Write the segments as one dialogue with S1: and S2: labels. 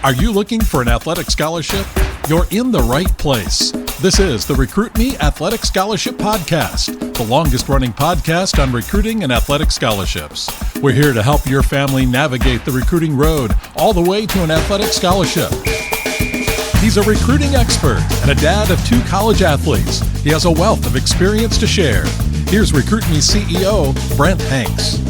S1: Are you looking for an athletic scholarship? You're in the right place. This is the Recruit Me Athletic Scholarship Podcast, the longest running podcast on recruiting and athletic scholarships. We're here to help your family navigate the recruiting road all the way to an athletic scholarship. He's a recruiting expert and a dad of 2 college athletes. He has a wealth of experience to share. Here's Recruit Me CEO, Brent Hanks.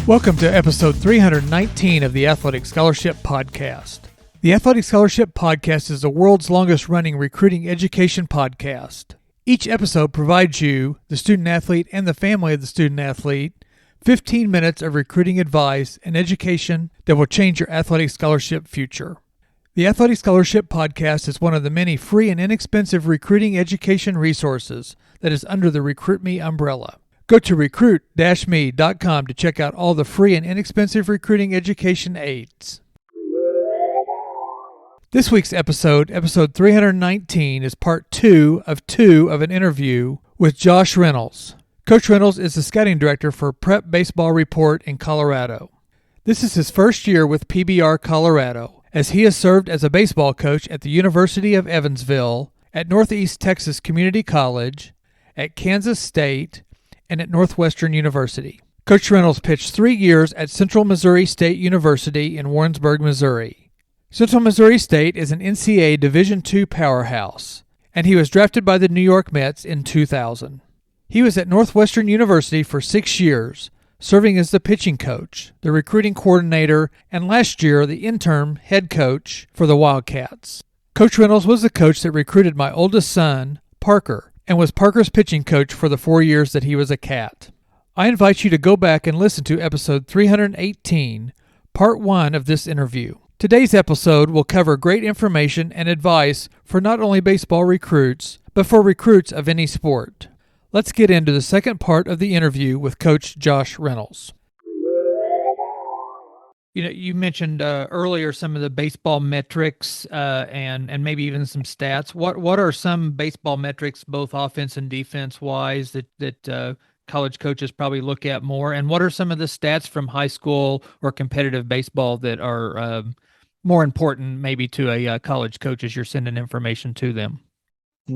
S2: Welcome to episode 319 of the Athletic Scholarship Podcast. The Athletic Scholarship Podcast is the world's longest running recruiting education podcast. Each episode provides you, the student athlete and the family of the student athlete, 15 minutes of recruiting advice and education that will change your athletic scholarship future. The Athletic Scholarship Podcast is one of the many free and inexpensive recruiting education resources that is under the Recruit Me umbrella. Go to recruit-me.com to check out all the free and inexpensive recruiting education aids. This week's episode 319, is part 2 of an interview with Josh Reynolds. Coach Reynolds is the scouting director for Prep Baseball Report in Colorado. This is his first year with PBR Colorado, as he has served as a baseball coach at the University of Evansville, at Northeast Texas Community College, at Kansas State, and at Northwestern University. Coach Reynolds pitched 3 years at Central Missouri State University in Warrensburg, Missouri. Central Missouri State is an NCAA Division II powerhouse, and he was drafted by the New York Mets in 2000. He was at Northwestern University for 6 years, serving as the pitching coach, the recruiting coordinator, and last year the interim head coach for the Wildcats. Coach Reynolds was the coach that recruited my oldest son, Parker, and was Parker's pitching coach for the 4 years that he was a Cat. I invite you to go back and listen to episode 318, part 1 of this interview. Today's episode will cover great information and advice for not only baseball recruits, but for recruits of any sport. Let's get into the second part of the interview with Coach Josh Reynolds. You mentioned earlier some of the baseball metrics and maybe even some stats. What are some baseball metrics, both offense and defense wise, that college coaches probably look at more? And what are some of the stats from high school or competitive baseball that are more important maybe to a college coach as you're sending information to them?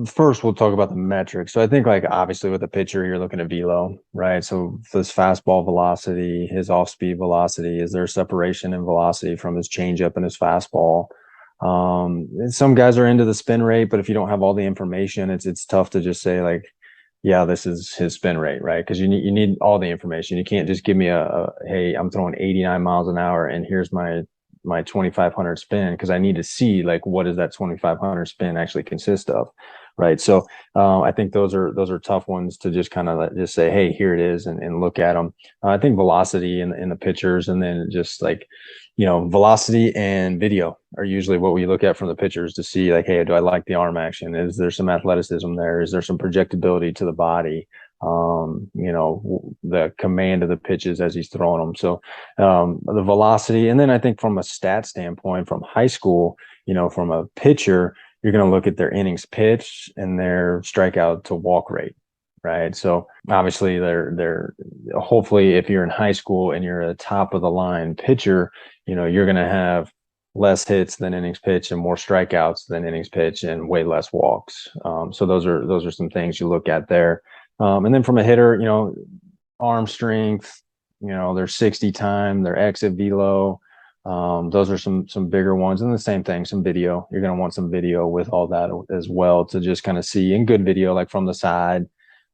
S3: First, we'll talk about the metrics. So I think, obviously with a pitcher, you're looking at velo, right? So this fastball velocity, his off-speed velocity, is there separation in velocity from his changeup and his fastball? And some guys are into the spin rate, but if you don't have all the information, it's tough to just say yeah, this is his spin rate, right? Because you need all the information. You can't just give me hey, I'm throwing 89 miles an hour and here's my 2500 spin, because I need to see what does that 2500 spin actually consist of, right? So I think those are tough ones to just kind of just say, hey, here it is, and look at them. I think velocity in the pitchers, and then just velocity and video are usually what we look at from the pitchers to see hey, do I like the arm action? Is there some athleticism there? Is there some projectability to the body? The command of the pitches as he's throwing them. So the velocity. And then I think from a stat standpoint, from high school, from a pitcher, you're going to look at their innings pitched and their strikeout to walk rate, right? So obviously they're hopefully, if you're in high school and you're a top of the line pitcher, you're going to have less hits than innings pitch and more strikeouts than innings pitch and way less walks. So those are some things you look at there. And then from a hitter, arm strength, their 60 time, their exit velo, those are some bigger ones. And the same thing, some video. You're going to want some video with all that as well to just kind of see in good video, from the side,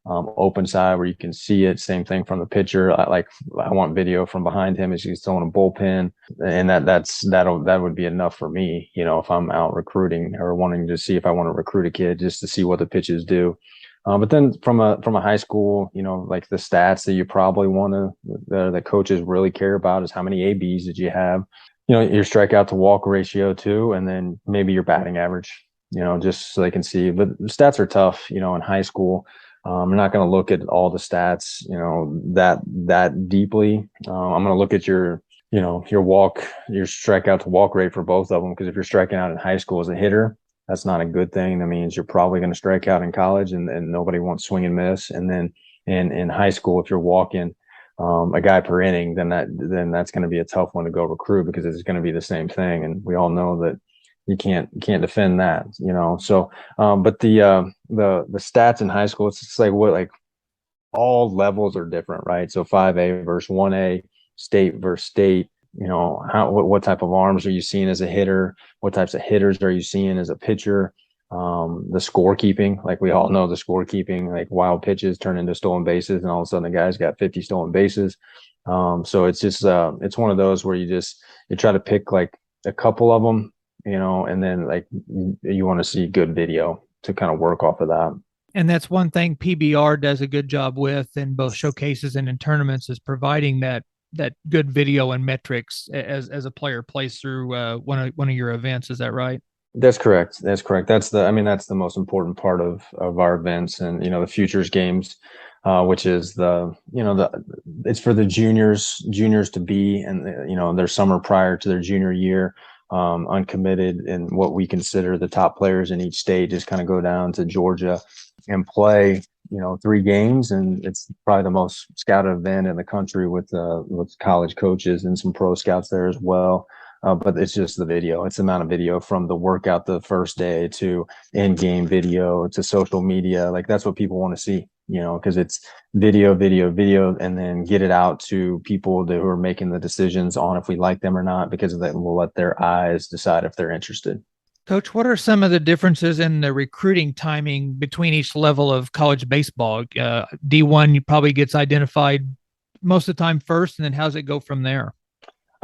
S3: open side where you can see it. Same thing from the pitcher. I want video from behind him as he's throwing a bullpen, and that would be enough for me. If I'm out recruiting or wanting to see if I want to recruit a kid, just to see what the pitches do. But then from a high school, the stats that you probably want to, the coaches really care about is how many ABs did you have, your strikeout to walk ratio too, and then maybe your batting average, just so they can see. But the stats are tough, in high school. I'm not going to look at all the stats, that deeply. I'm going to look at your strikeout to walk rate for both of them, because if you're striking out in high school as a hitter, that's not a good thing. That means you're probably going to strike out in college, and nobody wants swing and miss. And then in high school, if you're walking a guy per inning, then that's going to be a tough one to go recruit, because it's going to be the same thing. And we all know that you can't defend that, So, but the stats in high school, it's just like all levels are different, right? So 5A versus 1A, state versus state. What type of arms are you seeing as a hitter? What types of hitters are you seeing as a pitcher? The scorekeeping, like we all know, the scorekeeping, like wild pitches turn into stolen bases, and all of a sudden the guy's got 50 stolen bases. So it's just it's one of those where you try to pick like a couple of them, and then like you want to see good video to kind of work off of that.
S2: And that's one thing PBR does a good job with in both showcases and in tournaments, is providing that good video and metrics as a player plays through one of your events. Is that right?
S3: That's correct. That's the most important part of our events, and the futures games, which is it's for the juniors to be, and their summer prior to their junior year, uncommitted, and what we consider the top players in each state just kind of go down to Georgia and play 3 games, and it's probably the most scouted event in the country with college coaches and some pro scouts there as well. But it's just the video. It's the amount of video from the workout the first day to in-game video to social media. Like that's what people want to see, because it's video, and then get it out to people who are making the decisions on if we like them or not, because then we'll let their eyes decide if they're interested.
S2: Coach, what are some of the differences in the recruiting timing between each level of college baseball? D1 probably gets identified most of the time first, and then how's it go from there?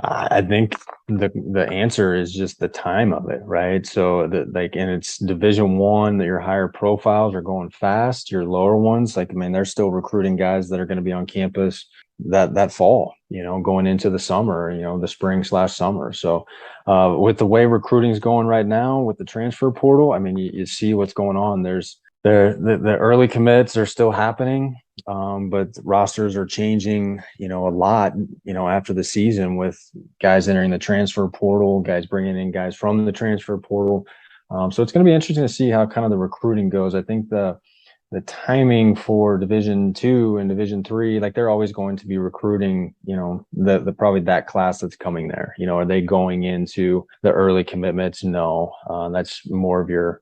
S3: I think the answer is just the time of it, right? So and it's Division I, that your higher profiles are going fast. Your lower ones, they're still recruiting guys that are going to be on campus that fall, going into the summer, the spring/summer. So with the way recruiting is going right now with the transfer portal, you see what's going on. There's the early commits are still happening. But rosters are changing, a lot, after the season, with guys entering the transfer portal, guys bringing in guys from the transfer portal. So it's going to be interesting to see how kind of the recruiting goes. I think the timing for Division II and Division III, they're always going to be recruiting, the probably that class that's coming there. Are they going into the early commitments? No, that's more of your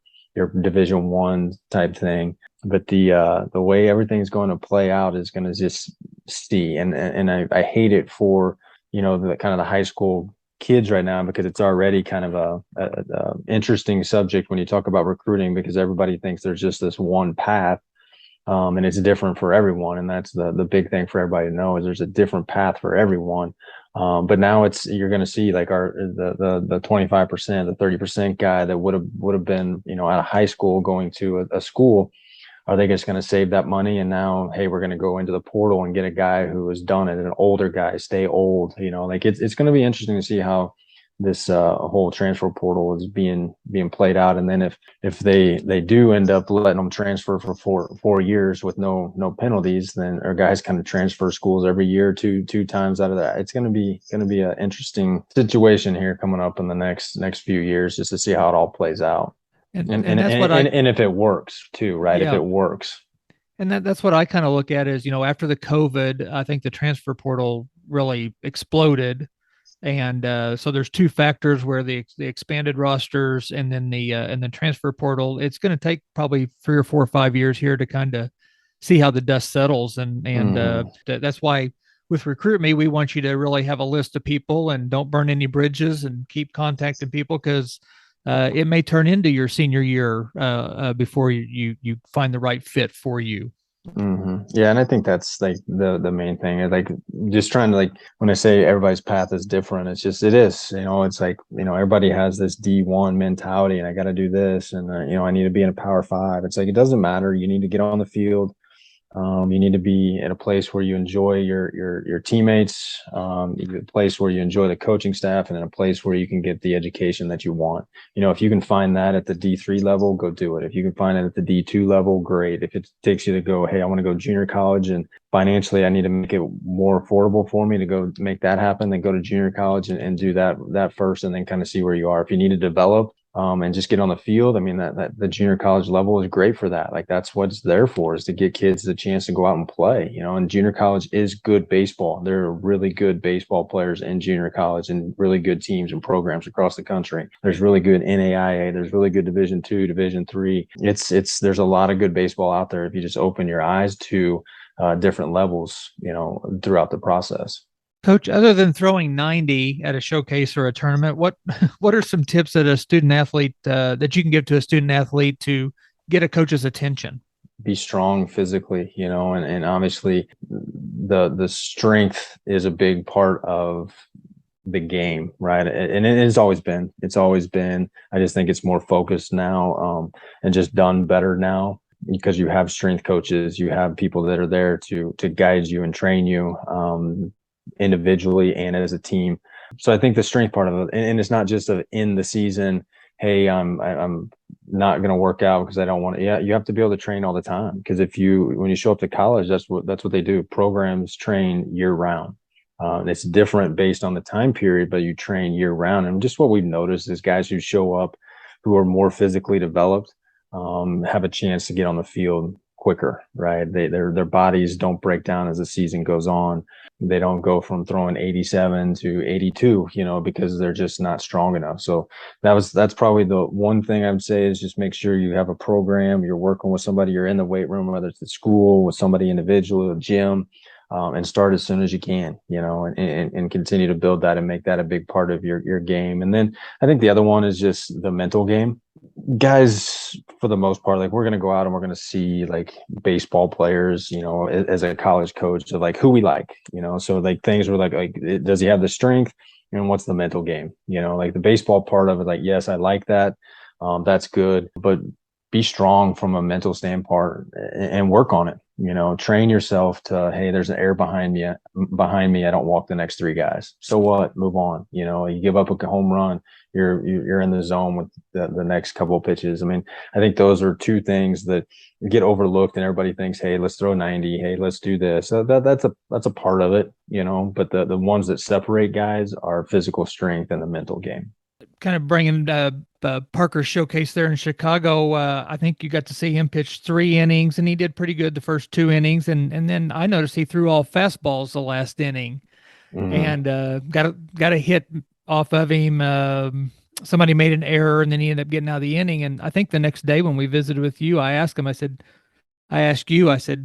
S3: Division I type thing. But the way everything's going to play out is going to just see, and I hate it for the kind of the high school kids right now, because it's already kind of a interesting subject when you talk about recruiting, because everybody thinks there's just this one path, and it's different for everyone, and that's the big thing for everybody to know, is there's a different path for everyone. But now you're going to see the 25%, the 30% guy that would have been out of high school going to a school. Are they just going to save that money? And now, hey, we're going to go into the portal and get a guy who has done it, an older guy, stay old. It's going to be interesting to see how this whole transfer portal is being played out. And then if they do end up letting them transfer for four years with no penalties, then our guys kind of transfer schools every year, two times out of that. It's going to be an interesting situation here coming up in the next few years, just to see how it all plays out. And if it works too, right? Yeah. If it works.
S2: And that's what I kind of look at is, after the COVID, I think the transfer portal really exploded. And so there's 2 factors, where the expanded rosters and then the transfer portal. It's going to take probably 3 or 4 or 5 years here to kind of see how the dust settles. And that's why with Recruit Me, we want you to really have a list of people and don't burn any bridges and keep contacting people, because it may turn into your senior year before you find the right fit for you.
S3: Mm-hmm. Yeah, and I think that's the main thing. Just trying to when I say everybody's path is different, it is. It's everybody has this D1 mentality, and I got to do this, and I need to be in a Power 5. It's it doesn't matter. You need to get on the field. You need to be in a place where you enjoy your teammates, a place where you enjoy the coaching staff, and in a place where you can get the education that you want. If you can find that at the D3 level, go do it. If you can find it at the D2 level, great. If it takes you to go, hey, I want to go junior college, and financially I need to make it more affordable for me to go make that happen, then go to junior college and do that first, and then kind of see where you are. If you need to develop, and just get on the field. I mean, that the junior college level is great for that. Like that's what it's there for, is to get kids the chance to go out and play, and junior college is good baseball. There are really good baseball players in junior college and really good teams and programs across the country. There's really good NAIA. There's really good Division II, Division III. There's a lot of good baseball out there if you just open your eyes to different levels, throughout the process.
S2: Coach, other than throwing 90 at a showcase or a tournament, what what are some tips that a student athlete that you can give to a student athlete to get a coach's attention?
S3: Be strong physically, and obviously the strength is a big part of the game, right? And it's always been. I just think it's more focused now, and just done better now, because you have strength coaches, you have people that are there to guide you and train you, individually and as a team. So I think the strength part of it, and it's not just in the season, hey, I'm not going to work out because I don't want to. Yeah, you have to be able to train all the time, because when you show up to college, that's what they do. Programs train year round. It's different based on the time period, but you train year round. And just what we've noticed is guys who show up who are more physically developed have a chance to get on the field quicker, right? Their bodies don't break down as the season goes on. They don't go from throwing 87 to 82, because they're just not strong enough. So that's probably the one thing I would say, is just make sure you have a program, you're working with somebody, you're in the weight room, whether it's at school, with somebody individual, a gym, and start as soon as you can, and continue to build that and make that a big part of your game. And then I think the other one is just the mental game. Guys, for the most part, like, we're going to go out and we're going to see like baseball players, as a college coach, of like who we like, so like things were like, does he have the strength, and what's the mental game, like the baseball part of it, like, yes, I like that. That's good, but be strong from a mental standpoint and work on it. Train yourself to, hey, there's an air behind me. I don't walk the next three guys. So what? Move on. You give up a home run, you're in the zone with the next couple of pitches. I mean, I think those are two things that get overlooked, and everybody thinks, hey, let's throw 90. Hey, let's do this. So that's a part of it, but the ones that separate guys are physical strength and the mental game.
S2: Kind of bringing Parker Showcase there in Chicago. I think you got to see him pitch 3 innings, and he did pretty good the first 2 innings, and then I noticed he threw all fastballs the last inning, and got a hit off of him. Somebody made an error, and then he ended up getting out of the inning. And I think the next day when we visited with you, I asked him. I said,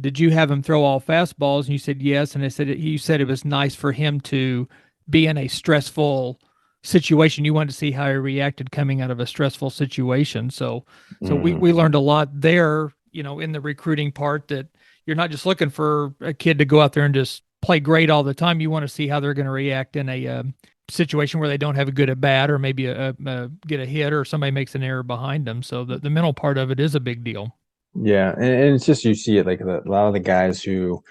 S2: did you have him throw all fastballs? And you said yes. And you said it was nice for him to be in a stressful situation. You wanted to see how he reacted coming out of a stressful situation. So we learned a lot there, in the recruiting part, that you're not just looking for a kid to go out there and just play great all the time. You want to see how they're going to react in a situation where they don't have a good at bat, or maybe get a hit, or somebody makes an error behind them. So the mental part of it is a big deal.
S3: Yeah, and it's just, you see it like a lot of the guys who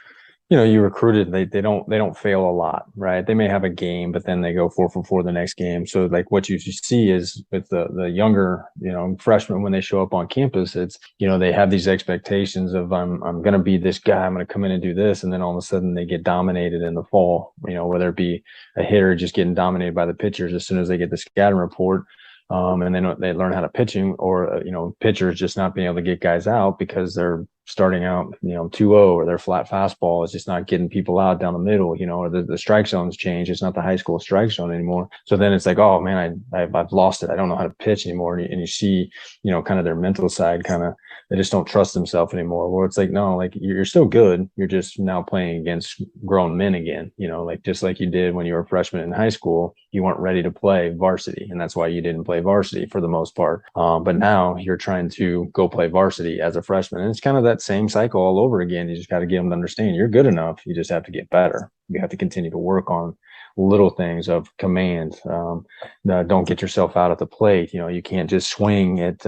S3: you recruited, they don't fail a lot, right? They may have a game, but then they go 4 for 4 the next game. So like what you see is with the younger, freshmen, when they show up on campus, it's, they have these expectations of, I'm going to be this guy, I'm going to come in and do this. And then all of a sudden they get dominated in the fall, whether it be a hitter just getting dominated by the pitchers as soon as they get the scouting report. And then they learn how to pitching, or, pitchers just not being able to get guys out because they're starting out, 2-0, or their flat fastball is just not getting people out down the middle, or the strike zones change. It's not the high school strike zone anymore. So then it's like, oh man, I've lost it. I don't know how to pitch anymore. And you see, kind of their mental side, they just don't trust themselves anymore. Where it's like, no, like, you're still good. You're just now playing against grown men again, like just like you did when you were a freshman in high school. You weren't ready to play varsity, and that's why you didn't play varsity for the most part. But now you're trying to go play varsity as a freshman, and it's kind of that same cycle all over again. You just got to get them to understand you're good enough. You just have to get better. You have to continue to work on little things of command. Don't get yourself out at the plate. You can't just swing at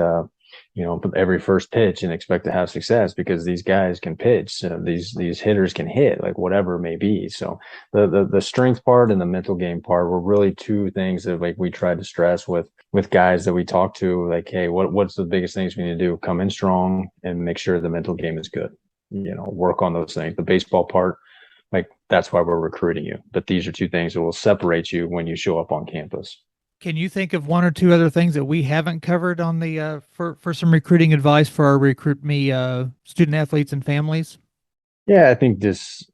S3: every first pitch and expect to have success, because these guys can pitch. These hitters can hit, like whatever it may be. So the strength part and the mental game part were really two things that like we tried to stress with guys that we talked to. Like, hey, what's the biggest things we need to do? Come in strong and make sure the mental game is good. Work on those things. The baseball part, like, that's why we're recruiting you. But these are two things that will separate you when you show up on campus.
S2: Can you think of one or two other things that we haven't covered on the for some recruiting advice for our Recruit Me student athletes and families?
S3: Yeah, I think just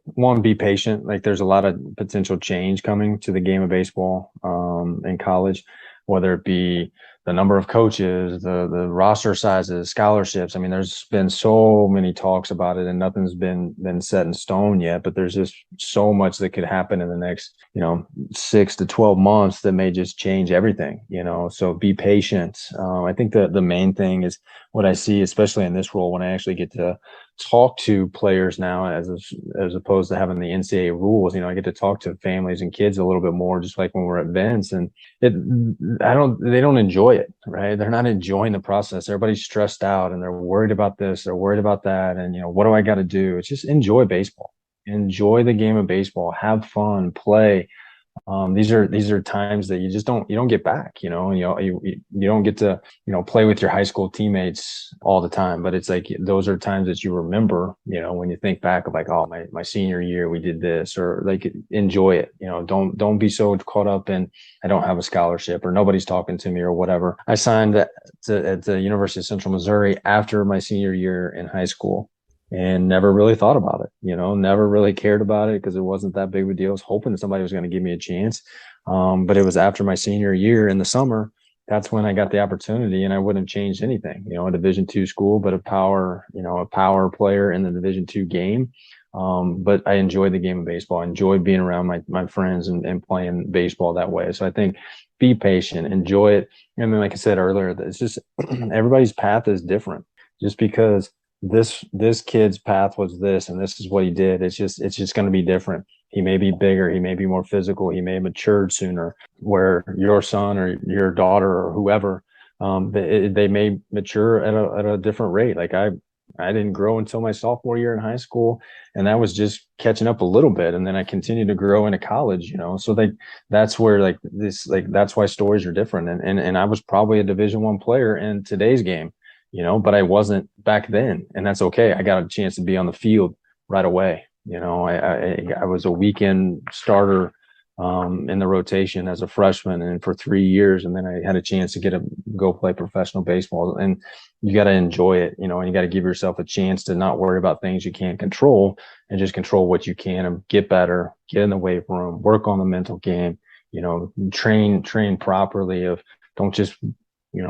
S3: one, be patient. Like there's a lot of potential change coming to the game of baseball in college, whether it be the number of coaches, the roster sizes, scholarships. I mean, there's been so many talks about it, and nothing's been set in stone yet. But there's just so much that could happen in the next, 6 to 12 months that may just change everything. So be patient. I think the main thing is what I see, especially in this role, when I actually get to talk to players now as opposed to having the NCAA rules. I get to talk to families and kids a little bit more, just like when we're at events, and they don't enjoy it, right? They're not enjoying the process. Everybody's stressed out and they're worried about this, they're worried about that, and what do I got to do? It's just enjoy baseball, enjoy the game of baseball, have fun, play. These are times that you don't get back, you don't get to, play with your high school teammates all the time, but it's like those are times that you remember, when you think back of like, oh, my senior year, we did this, or like enjoy it, don't be so caught up in, I don't have a scholarship or nobody's talking to me or whatever. I signed at the University of Central Missouri after my senior year in high school, and never really thought about it, never really cared about it because it wasn't that big of a deal. I was hoping somebody was going to give me a chance. But it was after my senior year in the summer, that's when I got the opportunity, and I wouldn't have changed anything, a Division II school, but a power player in the Division II game. But I enjoyed the game of baseball. I enjoyed being around my friends and playing baseball that way. So I think be patient, enjoy it. And then, like I said earlier, it's just everybody's path is different. Just because this kid's path was this and this is what he did, it's just going to be different. He may be bigger, he may be more physical, he may have matured sooner, where your son or your daughter or whoever, they may mature at a different rate. Like I didn't grow until my sophomore year in high school, and that was just catching up a little bit, and then I continued to grow into college, so that's where that's why stories are different. And I was probably a Division I player in today's game, but I wasn't back then, and that's okay. I got a chance to be on the field right away. I was a weekend starter in the rotation as a freshman, and for 3 years, and then I had a chance to go play professional baseball. And you got to enjoy it, and you got to give yourself a chance to not worry about things you can't control and just control what you can, and get better, get in the weight room, work on the mental game, train properly. Don't just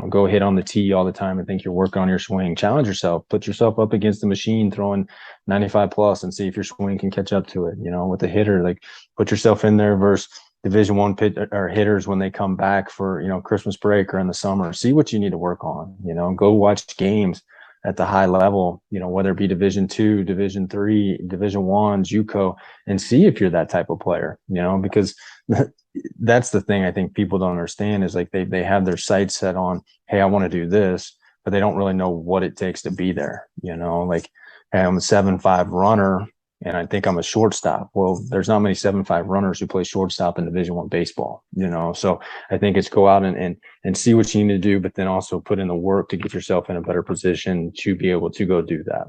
S3: go hit on the tee all the time and think you're working on your swing. Challenge yourself, put yourself up against the machine throwing 95 plus and see if your swing can catch up to it. With the hitter, like put yourself in there versus Division I pit or hitters when they come back for, Christmas break or in the summer. See what you need to work on, go watch games at the high level, whether it be Division II, Division III, Division I, JUCO, and see if you're that type of player, because that's the thing I think people don't understand is like they have their sights set on, hey, I want to do this, but they don't really know what it takes to be there. Like, hey, I'm a 7'5" runner and I think I'm a shortstop. Well, there's not many 7'5" runners who play shortstop in Division I baseball, so I think it's go out and see what you need to do, but then also put in the work to get yourself in a better position to be able to go do that.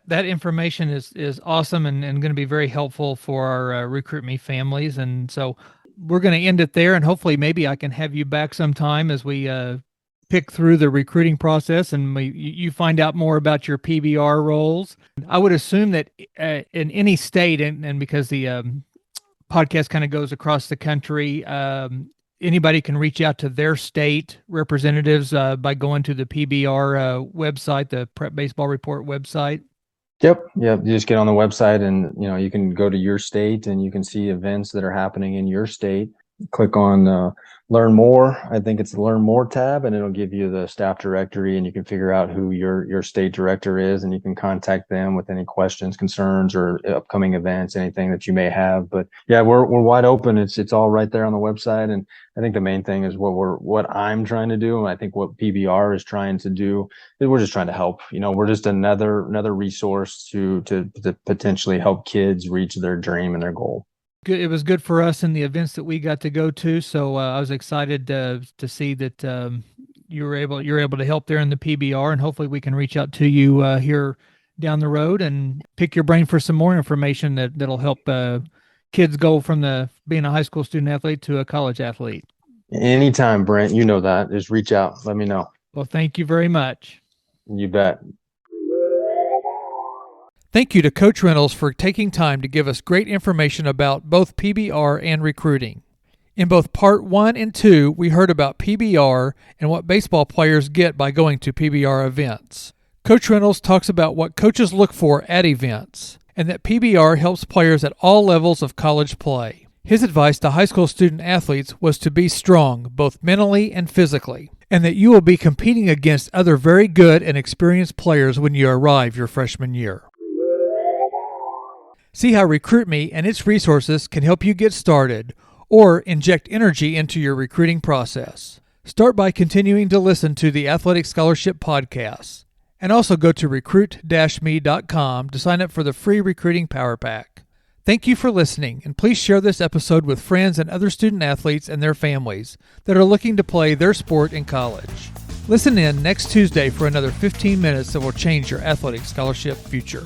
S2: That information is awesome and going to be very helpful for our Recruit Me families. And so we're going to end it there, and hopefully maybe I can have you back sometime as we pick through the recruiting process and you find out more about your PBR roles. I would assume that in any state, and because the podcast kind of goes across the country, anybody can reach out to their state representatives by going to the PBR website, the Prep Baseball Report website.
S3: Yep. You just get on the website and, you can go to your state and you can see events that are happening in your state. Click on learn more. I think it's the learn more tab, and it'll give you the staff directory, and you can figure out who your state director is, and you can contact them with any questions, concerns, or upcoming events, anything that you may have. But yeah, we're wide open. It's all right there on the website. And I think the main thing is what I'm trying to do, and I think what PBR is trying to do, is we're just trying to help. We're just another resource to potentially help kids reach their dream and their goal.
S2: Good. It was good for us in the events that we got to go to. So I was excited to see that you're able to help there in the PBR, and hopefully we can reach out to you here down the road and pick your brain for some more information that'll help kids go from being a high school student athlete to a college athlete.
S3: Anytime, Brent. You know that. Just reach out. Let me know.
S2: Well, thank you very much.
S3: You bet.
S2: Thank you to Coach Reynolds for taking time to give us great information about both PBR and recruiting. In both Part 1 and 2, we heard about PBR and what baseball players get by going to PBR events. Coach Reynolds talks about what coaches look for at events, and that PBR helps players at all levels of college play. His advice to high school student athletes was to be strong, both mentally and physically, and that you will be competing against other very good and experienced players when you arrive your freshman year. See how RecruitMe and its resources can help you get started or inject energy into your recruiting process. Start by continuing to listen to the Athletic Scholarship Podcast, and also go to recruit-me.com to sign up for the free Recruiting Power Pack. Thank you for listening, and please share this episode with friends and other student athletes and their families that are looking to play their sport in college. Listen in next Tuesday for another 15 minutes that will change your athletic scholarship future.